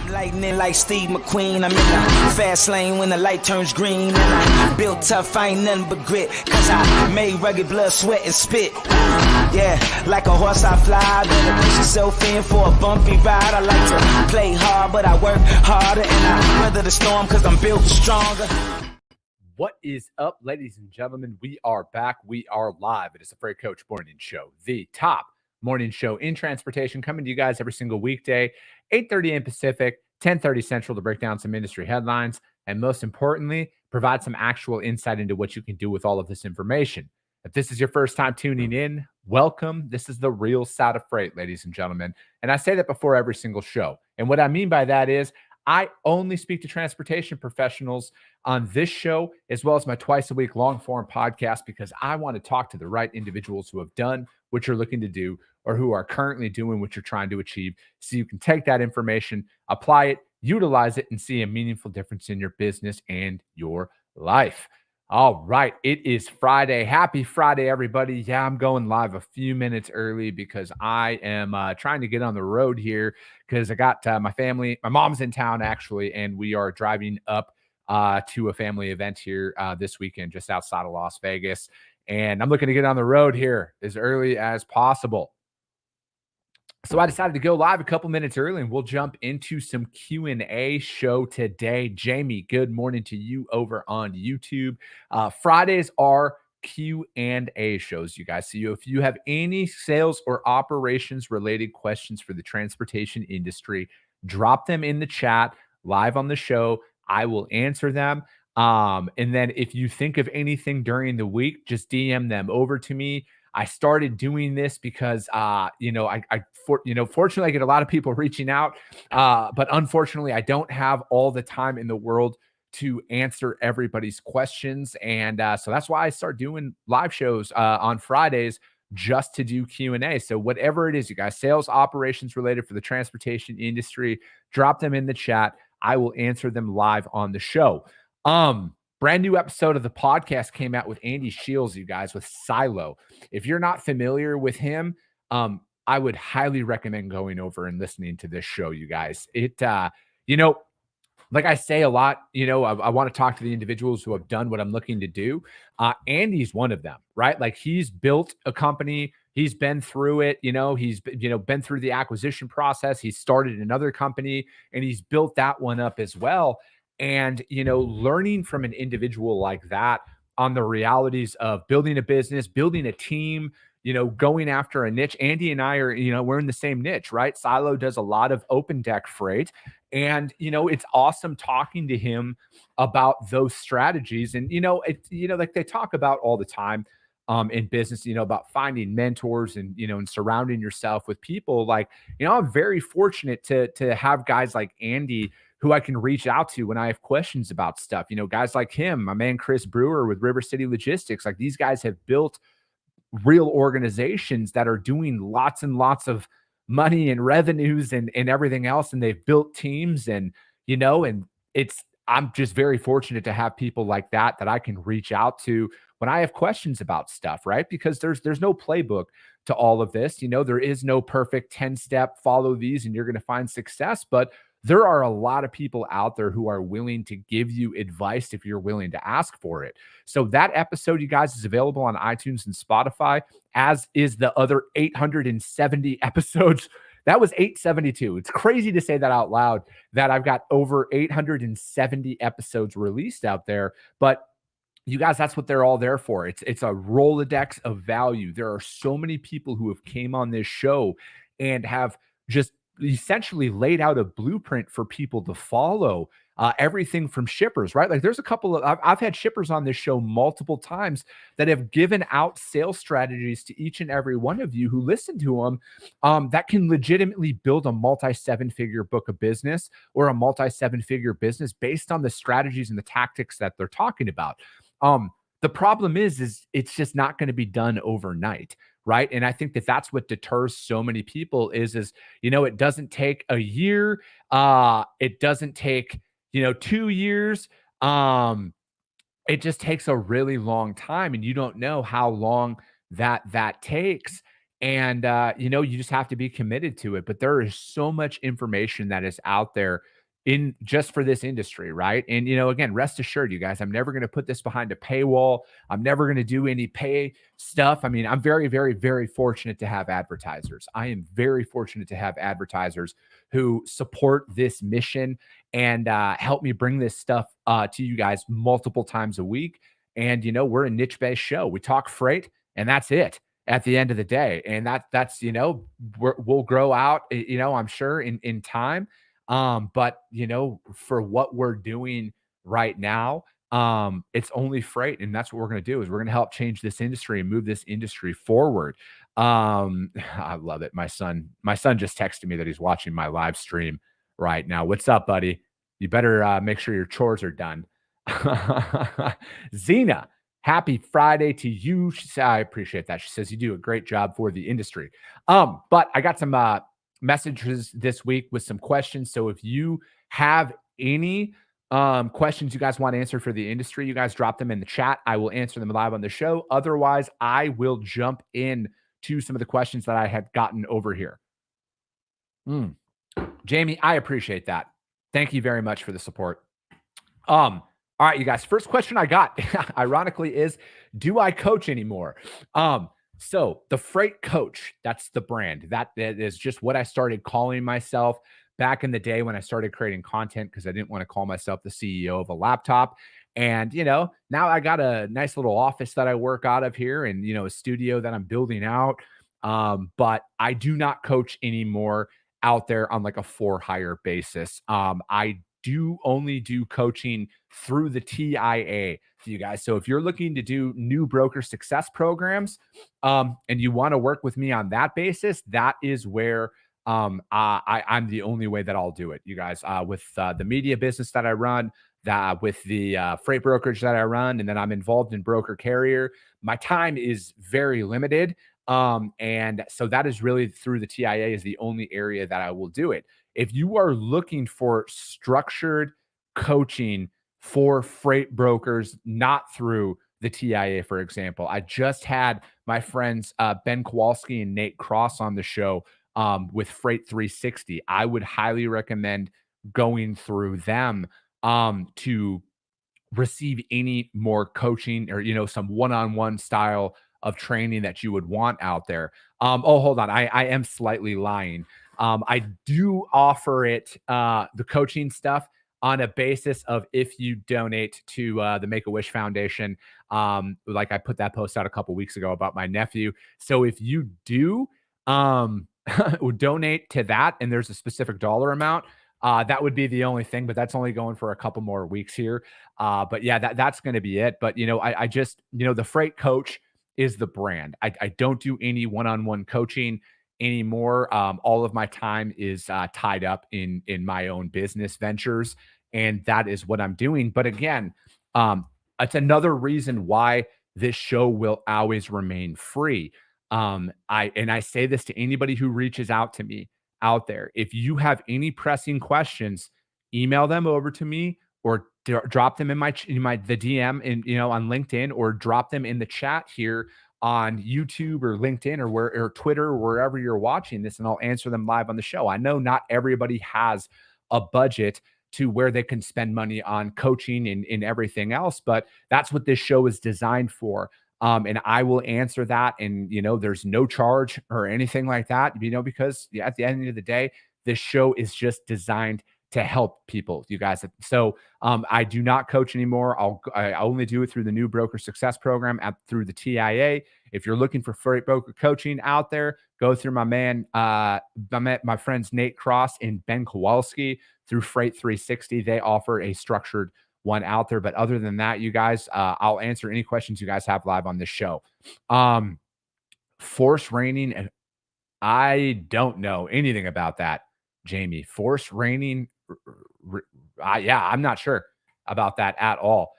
Lightning like Steve McQueen. I'm in the fast lane when the light turns green. And I built tough, I ain't nothing but grit. Cause I made rugged blood, sweat, and spit. Yeah, like a horse I fly. Better push yourself in for a bumpy ride. I like to play hard, but I work harder. And I weather the storm cause I'm built stronger. What is up, ladies and gentlemen? We are back. We are live. It is the Freight Coach Morning Show, the top morning show in transportation, coming to you guys every single weekday, 8:30 a.m. Pacific, 10:30 Central, to break down some industry headlines and, most importantly, provide some actual insight into what you can do with all of this information. If this is your first time tuning in, welcome. This is the real side of freight, ladies and gentlemen. And I say that before every single show. And what I mean by that is I only speak to transportation professionals on this show, as well as my twice-a-week long-form podcast, because I want to talk to the right individuals who have done what you're looking to do or who are currently doing what you're trying to achieve, so you can take that information, apply it, utilize it, and see a meaningful difference in your business and your life. All right, it is Friday. Happy Friday, everybody. Yeah, I'm going live a few minutes early because I am trying to get on the road here because I got my family. My mom's in town, actually, and we are driving up to a family event here this weekend just outside of Las Vegas. And I'm looking to get on the road here as early as possible. So I decided to go live a couple minutes early, and we'll jump into some Q&A show today. Jamie, good morning to you over on YouTube. Fridays are Q&A shows, you guys. So if you have any sales or operations related questions for the transportation industry, drop them in the chat live on the show. I will answer them. And then if you think of anything during the week, just DM them over to me. I started doing this because, fortunately I get a lot of people reaching out, but unfortunately I don't have all the time in the world to answer everybody's questions. And so that's why I start doing live shows on Fridays just to do Q&A. So whatever it is, you guys, sales, operations related for the transportation industry, drop them in the chat. I will answer them live on the show. Brand new episode of the podcast came out with Andy Shields, you guys, with Silo. If you're not familiar with him, I would highly recommend going over and listening to this show, you guys. Like I say a lot, I want to talk to the individuals who have done what I'm looking to do. Andy's one of them, right? Like, he's built a company. He's been through it. He's been through the acquisition process. He started another company and he's built that one up as well. And, learning from an individual like that on the realities of building a business, building a team, going after a niche. Andy and I are, we're in the same niche, right? Silo does a lot of open deck freight. And, it's awesome talking to him about those strategies. And, like they talk about all the time in business, about finding mentors and, and surrounding yourself with people like, I'm very fortunate to have guys like Andy who I can reach out to when I have questions about stuff. Guys like him, my man Chris Brewer with River City Logistics, like these guys have built real organizations that are doing lots and lots of money and revenues and everything else. And they've built teams and I'm just very fortunate to have people like that I can reach out to when I have questions about stuff, right? Because there's no playbook to all of this. There is no perfect 10-step follow these and you're going to find success, but there are a lot of people out there who are willing to give you advice if you're willing to ask for it. So that episode, you guys, is available on iTunes and Spotify, as is the other 870 episodes. That was 872. It's crazy to say that out loud, that I've got over 870 episodes released out there. But you guys, that's what they're all there for. It's a Rolodex of value. There are so many people who have came on this show and have just essentially laid out a blueprint for people to follow. Everything from shippers, right? Like there's a couple of, I've had shippers on this show multiple times that have given out sales strategies to each and every one of you who listen to them, that can legitimately build a multi-7-figure book of business or a multi-7-figure business based on the strategies and the tactics that they're talking about. The problem is it's just not going to be done overnight. Right. And I think that's what deters so many people is, it doesn't take a year. It doesn't take, 2 years. It just takes a really long time and you don't know how long that takes. And, you just have to be committed to it. But there is so much information that is out there in just for this industry, right? And again, rest assured, you guys, I'm never going to put this behind a paywall. I'm never going to do any pay stuff. I mean, I'm very, very, very fortunate to have advertisers. I am very fortunate to have advertisers who support this mission and help me bring this stuff to you guys multiple times a week. And we're a niche-based show. We talk freight, and that's it at the end of the day. And that's we'll grow out, I'm sure in time. But for what we're doing right now, it's only freight, and that's what we're going to do is we're going to help change this industry and move this industry forward. I love it. My son just texted me that he's watching my live stream right now. What's up, buddy? You better make sure your chores are done. Zena, happy Friday to you. She said, I appreciate that. She says you do a great job for the industry. But I got some messages this week with some questions. So if you have any questions you guys want answered for the industry, you guys drop them in the chat. I will answer them live on the show. Otherwise, I will jump in to some of the questions that I had gotten over here. Jamie, I appreciate that. Thank you very much for the support. All right, you guys. First question I got, ironically, is do I coach anymore? So the Freight Coach, that's the brand. That is just what I started calling myself back in the day when I started creating content because I didn't want to call myself the CEO of a laptop. And, now I got a nice little office that I work out of here and, a studio that I'm building out. But I do not coach anymore out there on like a for-hire basis. I do only do coaching through the TIA for you guys. So if you're looking to do new broker success programs, and you want to work with me on that basis, that is where I'm the only way that I'll do it, you guys. With the media business that I run, with the freight brokerage that I run, and then I'm involved in broker carrier, my time is very limited. And so that is really through the TIA is the only area that I will do it. If you are looking for structured coaching for freight brokers, not through the TIA, for example, I just had my friends Ben Kowalski and Nate Cross on the show with Freight 360. I would highly recommend going through them to receive any more coaching or some one-on-one style of training that you would want out there. Hold on, I am slightly lying. I do offer it, the coaching stuff, on a basis of if you donate to the Make-A-Wish Foundation. Like I put that post out a couple weeks ago about my nephew. So if you do donate to that and there's a specific dollar amount, that would be the only thing, but that's only going for a couple more weeks here. But yeah, that's going to be it. But I just, the Freight Coach is the brand. I don't do any one-on-one coaching anymore. All of my time is tied up in my own business ventures, and that is what I'm doing. But again, it's another reason why this show will always remain free. I say this to anybody who reaches out to me out there. If you have any pressing questions, email them over to me or drop them in the DM on LinkedIn, or drop them in the chat here on YouTube or LinkedIn or Twitter or wherever you're watching this, and I'll answer them live on the show. I know not everybody has a budget to where they can spend money on coaching and everything else, but that's what this show is designed for. And I will answer that. And, there's no charge or anything like that, because at the end of the day, this show is just designed to help people, you guys. So I do not coach anymore. I only do it through the new broker success program through the TIA. If you're looking for freight broker coaching out there, go through my friends Nate Cross and Ben Kowalski through Freight 360. They offer a structured one out there. But other than that, you guys, I'll answer any questions you guys have live on this show. Force raining, I don't know anything about that, Jamie. Force raining, yeah, I'm not sure about that at all.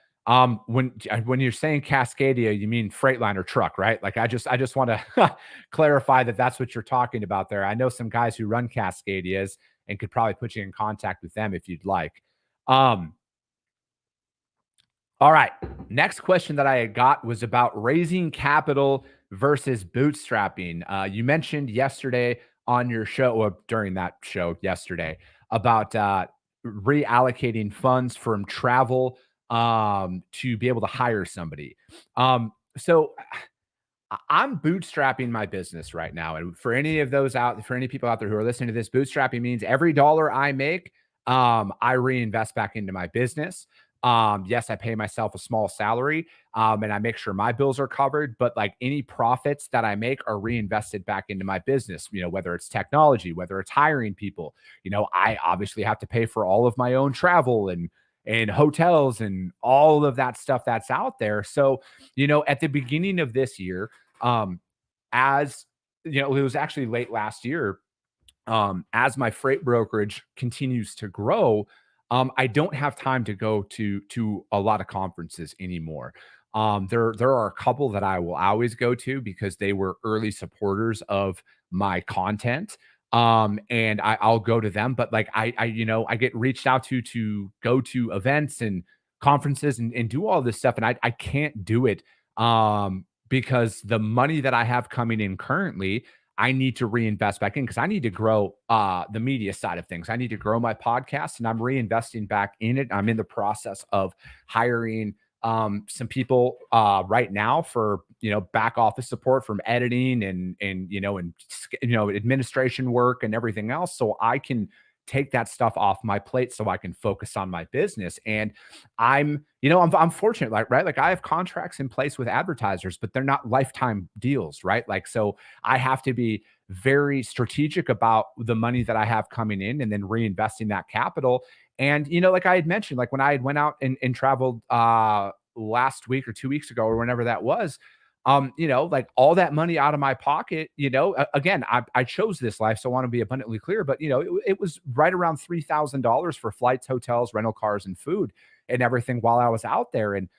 When you're saying Cascadia, you mean Freightliner truck, right? Like I just want to clarify that that's what you're talking about there. I know some guys who run Cascadias and could probably put you in contact with them if you'd like. All right. Next question that I got was about raising capital versus bootstrapping. You mentioned yesterday on your show, or during that show yesterday, about reallocating funds from travel to be able to hire somebody. So I'm bootstrapping my business right now. And for any people out there who are listening to this, bootstrapping means every dollar I make, I reinvest back into my business. Yes, I pay myself a small salary, and I make sure my bills are covered, but like any profits that I make are reinvested back into my business, whether it's technology, whether it's hiring people. I obviously have to pay for all of my own travel and hotels and all of that stuff that's out there. So, at the beginning of this year, um, as it was actually late last year, as my freight brokerage continues to grow, I don't have time to go to a lot of conferences anymore. There are a couple that I will always go to because they were early supporters of my content. And I'll go to them, but like I get reached out to go to events and conferences and do all this stuff, and I can't do it because the money that I have coming in currently, I need to reinvest back in because I need to grow the media side of things. I need to grow my podcast, and I'm reinvesting back in it. I'm in the process of hiring some people right now for back office support from editing and administration work and everything else, so I can take that stuff off my plate so I can focus on my business. And I'm fortunate, like, right? Like I have contracts in place with advertisers, but they're not lifetime deals, right? Like, so I have to be very strategic about the money that I have coming in and then reinvesting that capital. And, like I had mentioned, like when I had went out and traveled last week or 2 weeks ago or whenever that was, like all that money out of my pocket, again, I chose this life, so I want to be abundantly clear, but it was right around $3,000 for flights, hotels, rental cars, and food and everything while I was out there. And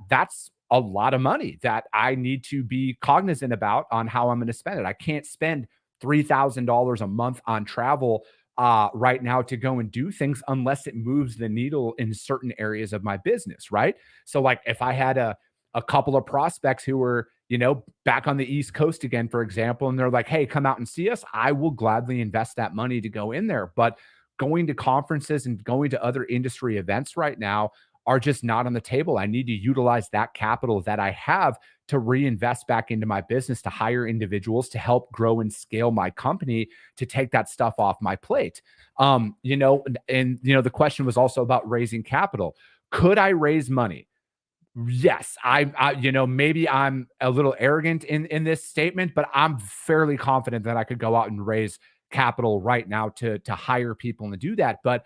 that's a lot of money that I need to be cognizant about on how I'm going to spend it. I can't spend $3,000 a month on travel right now to go and do things unless it moves the needle in certain areas of my business, right? So like if I had a couple of prospects who were, back on the East Coast again, for example, and they're like, hey, come out and see us, I will gladly invest that money to go in there. But going to conferences and going to other industry events right now are just not on the table. I need to utilize that capital that I have to reinvest back into my business, to hire individuals to help grow and scale my company, to take that stuff off my plate. The question was also about raising capital. Could I raise money? Yes, maybe I'm a little arrogant in this statement, but I'm fairly confident that I could go out and raise capital right now to hire people and to do that. But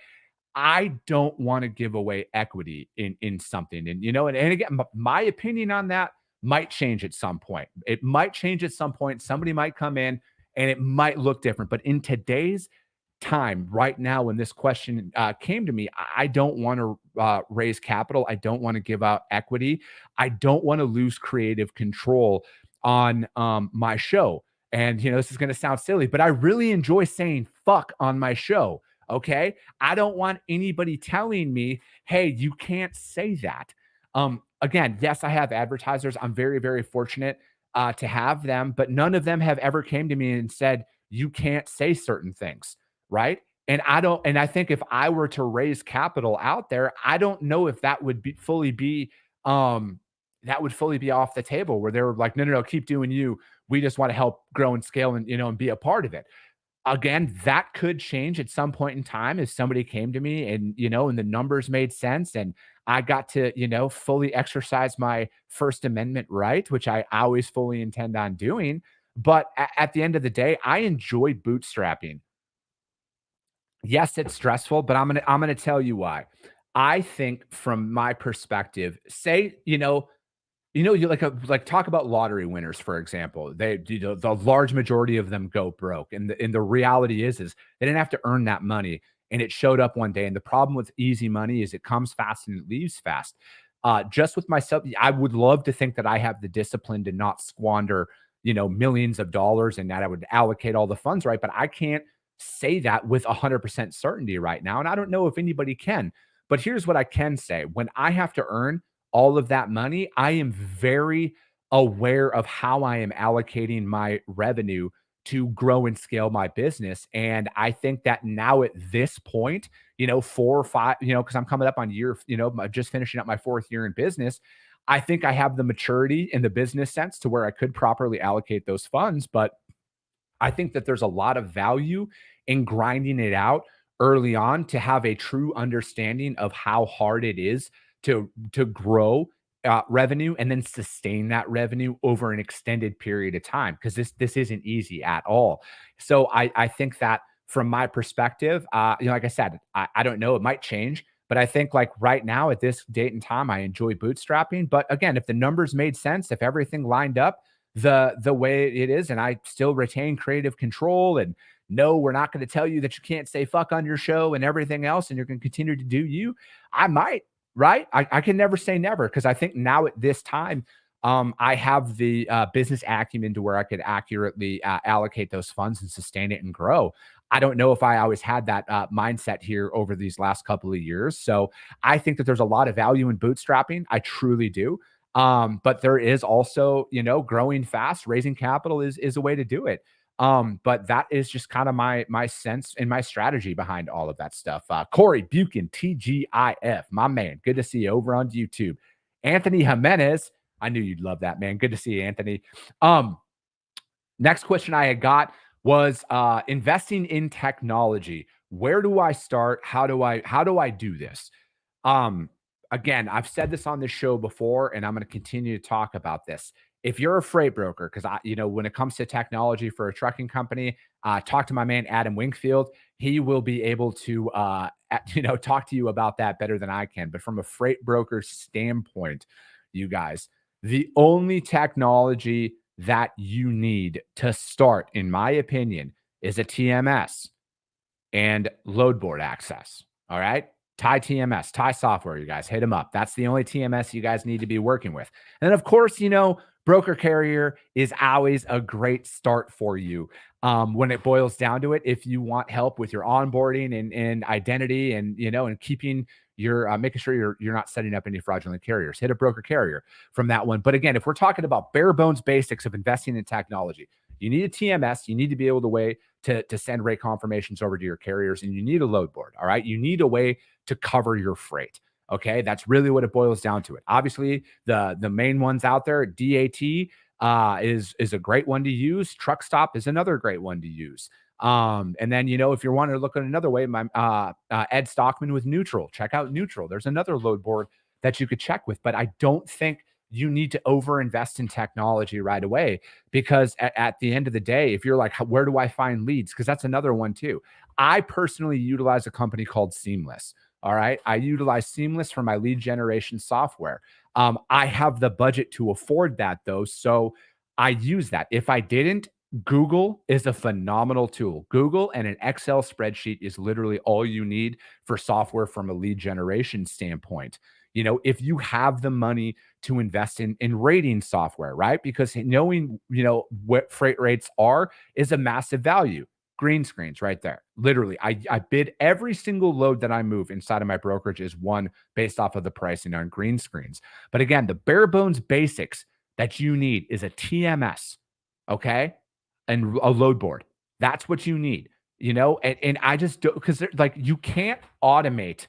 I don't want to give away equity in something. And again, my opinion on that might change at some point. It might change at some point. Somebody might come in and it might look different. But in today's time, right now, when this question came to me, I don't want to raise capital. I don't want to give out equity. I don't want to lose creative control on my show. And, this is going to sound silly, but I really enjoy saying fuck on my show. Okay. I don't want anybody telling me, hey, you can't say that. Again, yes, I have advertisers. I'm very, very fortunate to have them, but none of them have ever came to me and said, you can't say certain things. Right. And I think if I were to raise capital out there, I don't know if that would fully be off the table where they were like, no, keep doing you. We just want to help grow and scale and be a part of it. Again, that could change at some point in time if somebody came to me and the numbers made sense and I got to, fully exercise my First Amendment right, which I always fully intend on doing. But at the end of the day, I enjoy bootstrapping. Yes, it's stressful, but I'm gonna tell you why. I think from my perspective, say, you like talk about lottery winners, for example. The large majority of them go broke. And the reality is they didn't have to earn that money. And it showed up one day. And the problem with easy money is it comes fast and it leaves fast. Just with myself, I would love to think that I have the discipline to not squander, millions of dollars and that I would allocate all the funds right. But I can't say that with 100% certainty right now. And I don't know if anybody can. But here's what I can say. When I have to earn all of that money, I am very aware of how I am allocating my revenue to grow and scale my business. And I think that now at this point, 4 or 5, because I'm coming up on year, just finishing up my 4th year in business. I think I have the maturity in the business sense to where I could properly allocate those funds. But I think that there's a lot of value in grinding it out early on to have a true understanding of how hard it is to grow revenue and then sustain that revenue over an extended period of time, because this isn't easy at all. So I think that from my perspective, like I said, I don't know, it might change, but I think like right now at this date and time, I enjoy bootstrapping. But again, if the numbers made sense, if everything lined up the way it is, and I still retain creative control, and no, we're not going to tell you that you can't say fuck on your show and everything else, and you're going to continue to do you, I might, right? I can never say never, because I think now at this time, I have the business acumen to where I could accurately allocate those funds and sustain it and grow. I don't know if I always had that mindset here over these last couple of years. So I think that there's a lot of value in bootstrapping. I truly do. But there is also, growing fast, raising capital is a way to do it. But that is just kind of my sense and my strategy behind all of that stuff. Corey Buchan, TGIF, my man, good to see you over on YouTube. Anthony Jimenez, I knew you'd love that, man. Good to see you, Anthony. Next question I had got was investing in technology. Where do I start? How do I do this? Again, I've said this on this show before, and I'm going to continue to talk about this. If you're a freight broker, because when it comes to technology for a trucking company, talk to my man Adam Winkfield. He will be able to talk to you about that better than I can. But from a freight broker standpoint, you guys, the only technology that you need to start, in my opinion, is a TMS and load board access. All right. Tie TMS, Tie software, you guys, hit them up. That's the only TMS you guys need to be working with. And then, of course, broker carrier is always a great start for you. When it boils down to it, if you want help with your onboarding and identity and, and keeping your, making sure you're not setting up any fraudulent carriers, hit a broker carrier from that one. But again, if we're talking about bare bones basics of investing in technology, you need a TMS. You need to be able to send rate confirmations over to your carriers, and you need a load board. All right. You need a way to cover your freight. Okay. That's really what it boils down to it. Obviously, the main ones out there, DAT is a great one to use. Truck Stop is another great one to use. And then, if you're wanting to look at another way, my Ed Stockman with Neutral, check out Neutral. There's another load board that you could check with, but I don't think you need to overinvest in technology right away, because at the end of the day, if you're like, where do I find leads? Because that's another one too. I personally utilize a company called Seamless. All right. I utilize Seamless for my lead generation software. I have the budget to afford that though. So I use that. If I didn't, Google is a phenomenal tool. Google and an Excel spreadsheet is literally all you need for software from a lead generation standpoint. If you have the money to invest in rating software, right? Because knowing, what freight rates are is a massive value. Green screens right there. Literally, I bid every single load that I move inside of my brokerage is one based off of the pricing on green screens. But again, the bare bones basics that you need is a TMS, okay? And a load board. That's what you need, and I just don't, because like you can't automate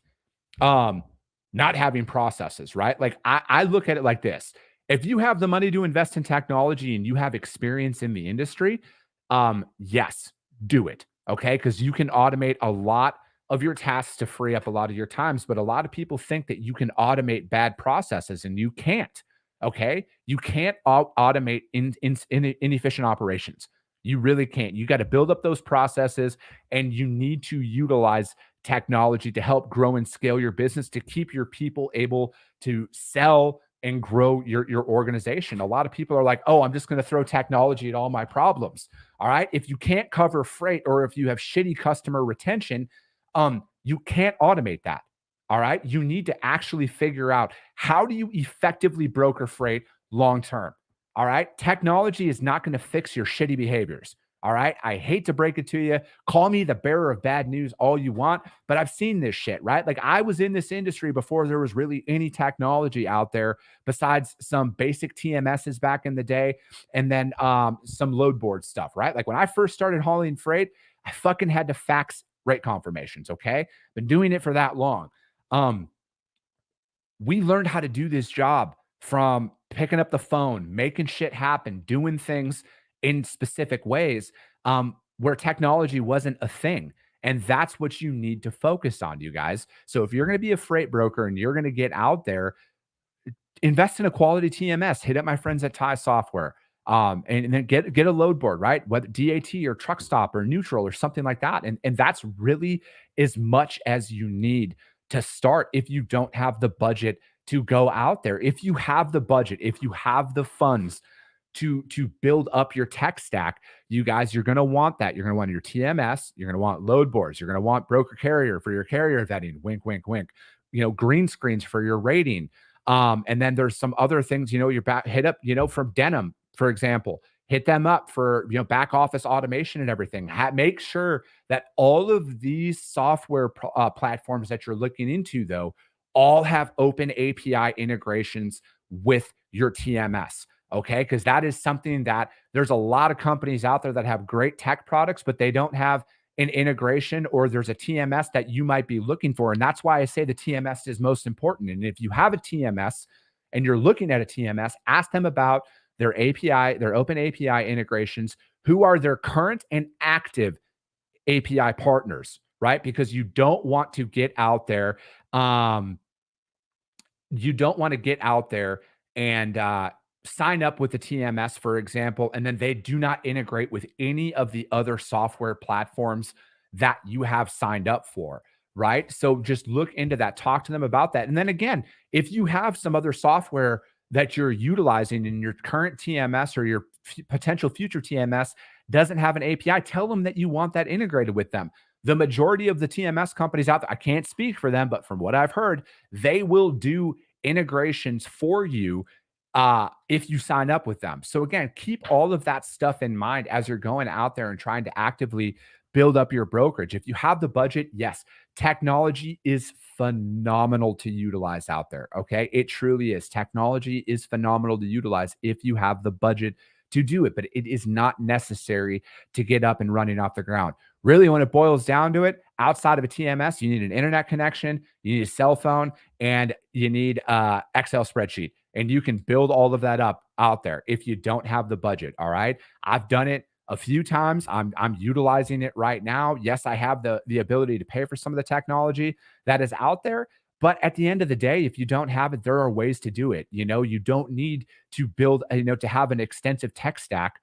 not having processes, right? Like I look at it like this. If you have the money to invest in technology and you have experience in the industry, yes, do it. Okay. Because you can automate a lot of your tasks to free up a lot of your times. But a lot of people think that you can automate bad processes, and you can't. Okay. You can't automate inefficient operations. You really can't. You got to build up those processes, and you need to utilize technology to help grow and scale your business, to keep your people able to sell and grow your organization. A lot of people are like, oh, I'm just going to throw technology at all my problems. All right. If you can't cover freight, or if you have shitty customer retention, you can't automate that. All right. You need to actually figure out, how do you effectively broker freight long term? All right. Technology is not going to fix your shitty behaviors. All right. I hate to break it to you. Call me the bearer of bad news all you want, but I've seen this shit, right? Like, I was in this industry before there was really any technology out there besides some basic TMSs back in the day, and then some load board stuff, right? Like when I first started hauling freight, I fucking had to fax rate confirmations. Okay. Been doing it for that long. We learned how to do this job from picking up the phone, making shit happen, doing things in specific ways, where technology wasn't a thing. And that's what you need to focus on, you guys. So if you're going to be a freight broker and you're going to get out there, invest in a quality TMS. Hit up my friends at Tie Software, and then get a load board, right? Whether DAT or Truck Stop or Neutral or something like that. And that's really as much as you need to start if you don't have the budget to go out there. If you have the budget, if you have the funds to build up your tech stack, you guys, you're going to want that. You're going to want your TMS. You're going to want load boards. You're going to want broker carrier for your carrier vetting. Wink, wink, wink. Green screens for your rating. And then there's some other things, you're hit up, from Denim, for example, hit them up for, back office automation and everything. Make sure that all of these software platforms that you're looking into, though, all have open API integrations with your TMS. Okay. Because that is something that there's a lot of companies out there that have great tech products, but they don't have an integration, or there's a TMS that you might be looking for. And that's why I say the TMS is most important. And if you have a TMS and you're looking at a TMS, ask them about their API, their open API integrations, who are their current and active API partners, right? Because you don't want to get out there. You don't want to get out there and sign up with the TMS, for example, and then they do not integrate with any of the other software platforms that you have signed up for, right? So just look into that, talk to them about that. And then again, if you have some other software that you're utilizing in your current TMS or your potential future TMS doesn't have an API, tell them that you want that integrated with them. The majority of the TMS companies out there, I can't speak for them, but from what I've heard, they will do integrations for you if you sign up with them. So again, keep all of that stuff in mind as you're going out there and trying to actively build up your brokerage. If you have the budget, yes, technology is phenomenal to utilize out there. Okay. It truly is. Technology is phenomenal to utilize if you have the budget to do it, but it is not necessary to get up and running off the ground. Really, when it boils down to it, outside of a TMS, you need an internet connection, you need a cell phone, and you need an Excel spreadsheet. And you can build all of that up out there if you don't have the budget. All right. I've done it a few times. I'm utilizing it right now. Yes, I have the ability to pay for some of the technology that is out there. But at the end of the day, if you don't have it, there are ways to do it. You don't need to build, to have an extensive tech stack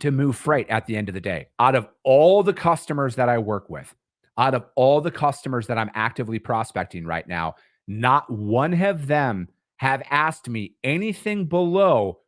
to move freight at the end of the day. Out of all the customers that I work with, out of all the customers that I'm actively prospecting right now, not one of them have asked me anything below,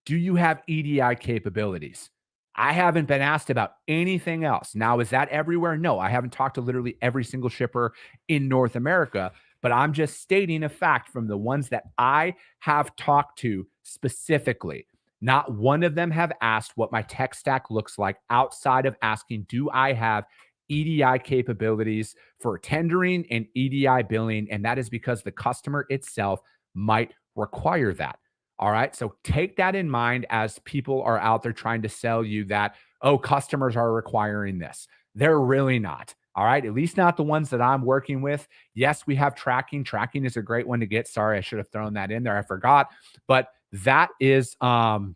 do you have EDI capabilities? I haven't been asked about anything else. Now, is that everywhere? No, I haven't talked to literally every single shipper in North America, but I'm just stating a fact from the ones that I have talked to specifically. Not one of them have asked what my tech stack looks like outside of asking, do I have EDI capabilities for tendering and EDI billing? And that is because the customer itself might require that. All right. So take that in mind as people are out there trying to sell you that, oh, customers are requiring this. They're really not. All right. At least not the ones that I'm working with. Yes, we have tracking. Tracking is a great one to get. Sorry, I should have thrown that in there. I forgot. But that is the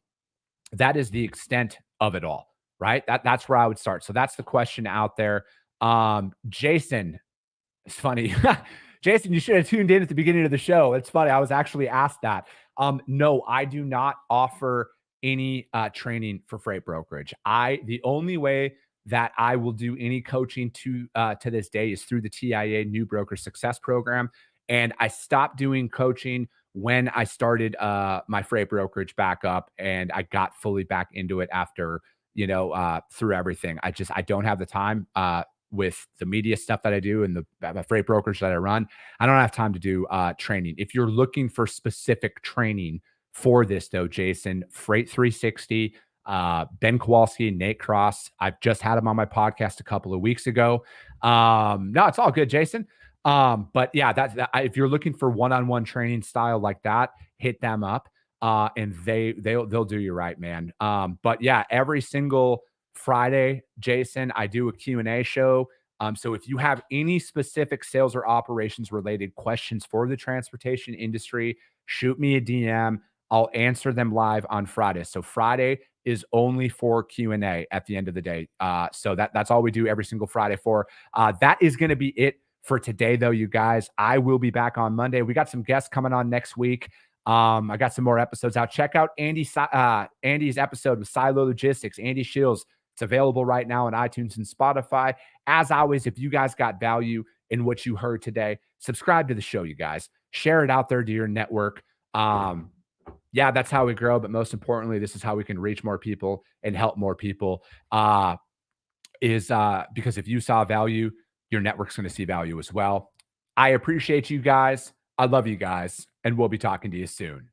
extent of it all, right? That's where I would start. So that's the question out there. Jason, it's funny. Jason, you should have tuned in at the beginning of the show. It's funny. I was actually asked that. No, I do not offer any training for freight brokerage. The only way that I will do any coaching to this day is through the TIA New Broker Success Program. And I stopped doing coaching when I started my freight brokerage back up, and I got fully back into it after, through everything. I don't have the time with the media stuff that I do and the freight brokerage that I run. I don't have time to do training. If you're looking for specific training for this though, Jason, Freight 360, Ben Kowalski, Nate Cross, I've just had him on my podcast a couple of weeks ago. No, it's all good, Jason. But yeah, if you're looking for one-on-one training style like that, hit them up, and they'll do you right, man. But yeah, every single Friday, Jason, I do a Q&A show. So if you have any specific sales or operations related questions for the transportation industry, shoot me a DM. I'll answer them live on Friday. So Friday is only for Q&A at the end of the day. So that's all we do every single Friday for. That is going to be it for today, though, you guys. I will be back on Monday. We got some guests coming on next week. I got some more episodes out. Check out Andy's episode with Silo Logistics, Andy Shields. It's available right now on iTunes and Spotify. As always, if you guys got value in what you heard today, subscribe to the show, you guys. Share it out there to your network. Yeah, that's how we grow. But most importantly, this is how we can reach more people and help more people. Because if you saw value, your network's going to see value as well. I appreciate you guys. I love you guys. And we'll be talking to you soon.